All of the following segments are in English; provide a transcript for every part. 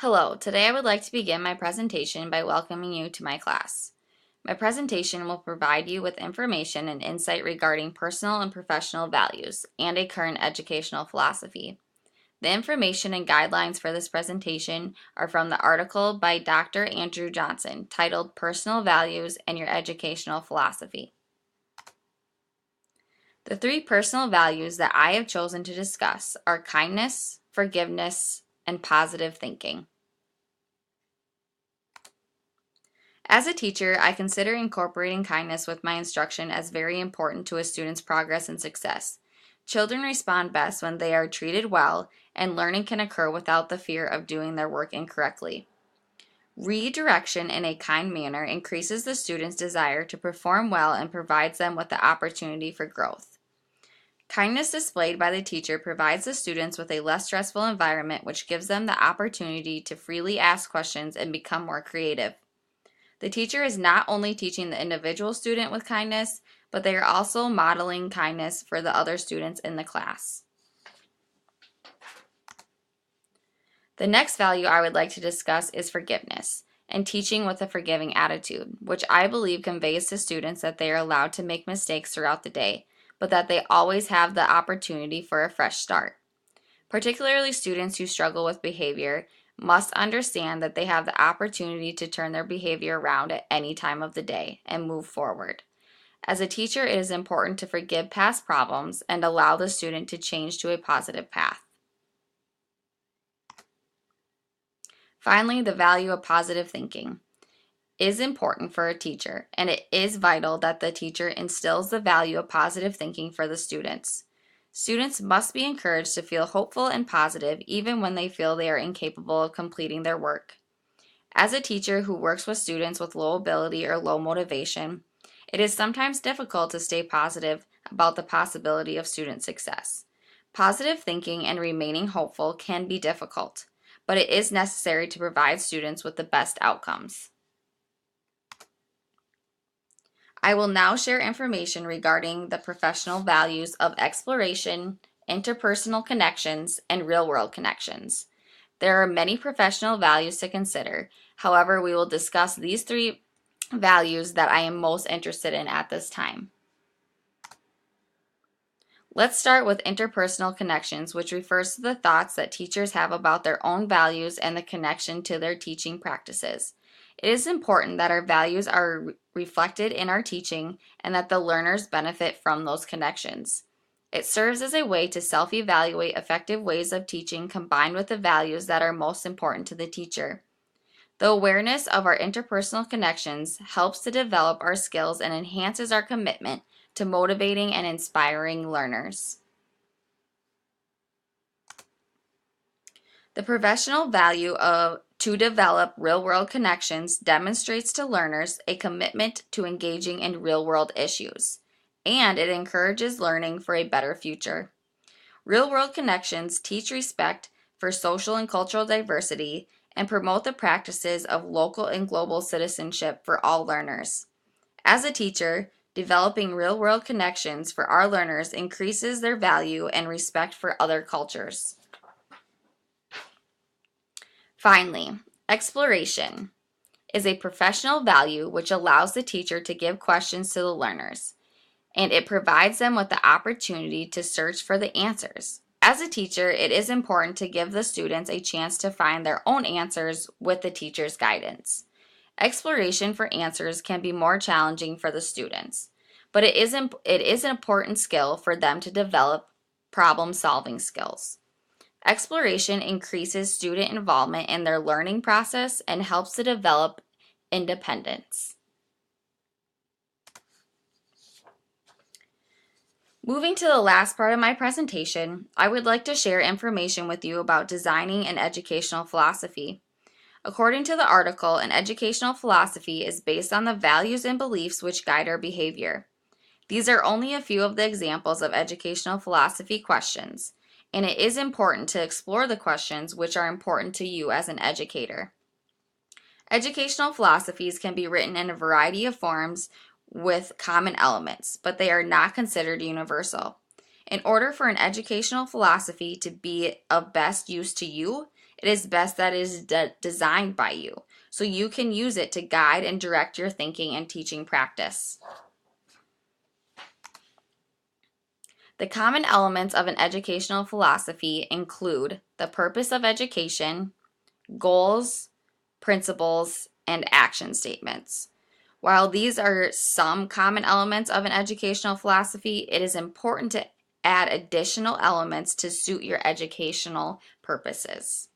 Hello, today I would like to begin my presentation by welcoming you to my class. My presentation will provide you with information and insight regarding personal and professional values and a current educational philosophy. The information and guidelines for this presentation are from the article by Dr. Andrew Johnson titled Personal Values and Your Educational Philosophy. The three personal values that I have chosen to discuss are kindness, forgiveness, and positive thinking. As a teacher, I consider incorporating kindness with my instruction as very important to a student's progress and success. Children respond best when they are treated well, and learning can occur without the fear of doing their work incorrectly. Redirection in a kind manner increases the student's desire to perform well and provides them with the opportunity for growth. Kindness displayed by the teacher provides the students with a less stressful environment, which gives them the opportunity to freely ask questions and become more creative. The teacher is not only teaching the individual student with kindness, but they are also modeling kindness for the other students in the class. The next value I would like to discuss is forgiveness and teaching with a forgiving attitude, which I believe conveys to students that they are allowed to make mistakes throughout the day, but that they always have the opportunity for a fresh start. Particularly students who struggle with behavior must understand that they have the opportunity to turn their behavior around at any time of the day and move forward. As a teacher, it is important to forgive past problems and allow the student to change to a positive path. Finally, the value of positive thinking is important for a teacher, and it is vital that the teacher instills the value of positive thinking for the students. Students must be encouraged to feel hopeful and positive even when they feel they are incapable of completing their work. As a teacher who works with students with low ability or low motivation, it is sometimes difficult to stay positive about the possibility of student success. Positive thinking and remaining hopeful can be difficult, but it is necessary to provide students with the best outcomes. I will now share information regarding the professional values of exploration, interpersonal connections, and real-world connections. There are many professional values to consider. However, we will discuss these three values that I am most interested in at this time. Let's start with interpersonal connections, which refers to the thoughts that teachers have about their own values and the connection to their teaching practices. It is important that our values are reflected in our teaching and that the learners benefit from those connections. It serves as a way to self-evaluate effective ways of teaching combined with the values that are most important to the teacher. The awareness of our interpersonal connections helps to develop our skills and enhances our commitment to motivating and inspiring learners. The professional value to develop real-world connections demonstrates to learners a commitment to engaging in real-world issues, and it encourages learning for a better future. Real-world connections teach respect for social and cultural diversity and promote the practices of local and global citizenship for all learners. As a teacher, developing real-world connections for our learners increases their value and respect for other cultures. Finally, exploration is a professional value which allows the teacher to give questions to the learners, and it provides them with the opportunity to search for the answers. As a teacher, it is important to give the students a chance to find their own answers with the teacher's guidance. Exploration for answers can be more challenging for the students, but it is an important skill for them to develop problem-solving skills. Exploration increases student involvement in their learning process and helps to develop independence. Moving to the last part of my presentation, I would like to share information with you about designing an educational philosophy. According to the article, an educational philosophy is based on the values and beliefs which guide our behavior. These are only a few of the examples of educational philosophy questions, and it is important to explore the questions which are important to you as an educator. Educational philosophies can be written in a variety of forms with common elements, but they are not considered universal. In order for an educational philosophy to be of best use to you, It is best that it is designed by you, so you can use it to guide and direct your thinking and teaching practice. The common elements of an educational philosophy include the purpose of education, goals, principles, and action statements. While these are some common elements of an educational philosophy, it is important to add additional elements to suit your educational purposes.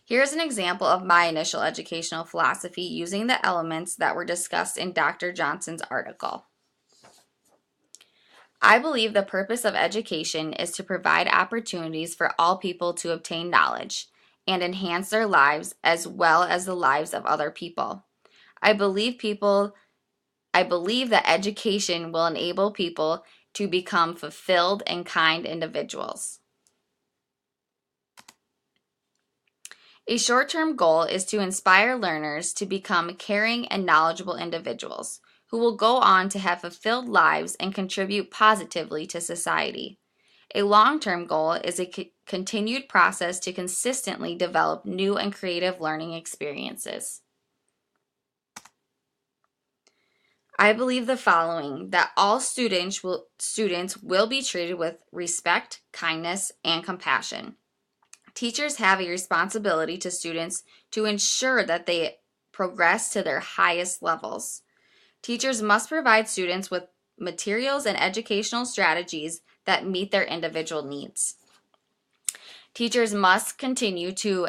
Here's an example of my initial educational philosophy using the elements that were discussed in Dr. Johnson's article. I believe the purpose of education is to provide opportunities for all people to obtain knowledge and enhance their lives as well as the lives of other people. I believe that education will enable people to become fulfilled and kind individuals. A short-term goal is to inspire learners to become caring and knowledgeable individuals who will go on to have fulfilled lives and contribute positively to society. A long-term goal is a continued process to consistently develop new and creative learning experiences. I believe the following, that all students will be treated with respect, kindness, and compassion. Teachers have a responsibility to students to ensure that they progress to their highest levels. Teachers must provide students with materials and educational strategies that meet their individual needs. Teachers must continue to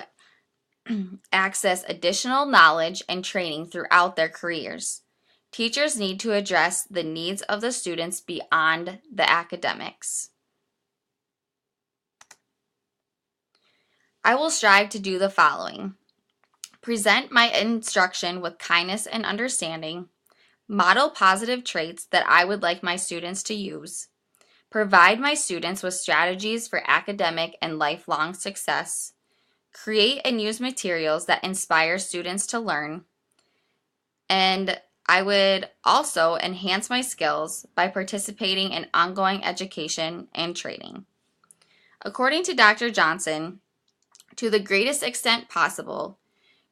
access additional knowledge and training throughout their careers. Teachers need to address the needs of the students beyond the academics. I will strive to do the following: present my instruction with kindness and understanding, model positive traits that I would like my students to use, provide my students with strategies for academic and lifelong success, create and use materials that inspire students to learn, and I would also enhance my skills by participating in ongoing education and training. According to Dr. Johnson, to the greatest extent possible,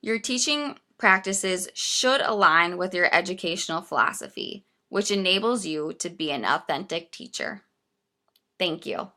your teaching practices should align with your educational philosophy, which enables you to be an authentic teacher. Thank you.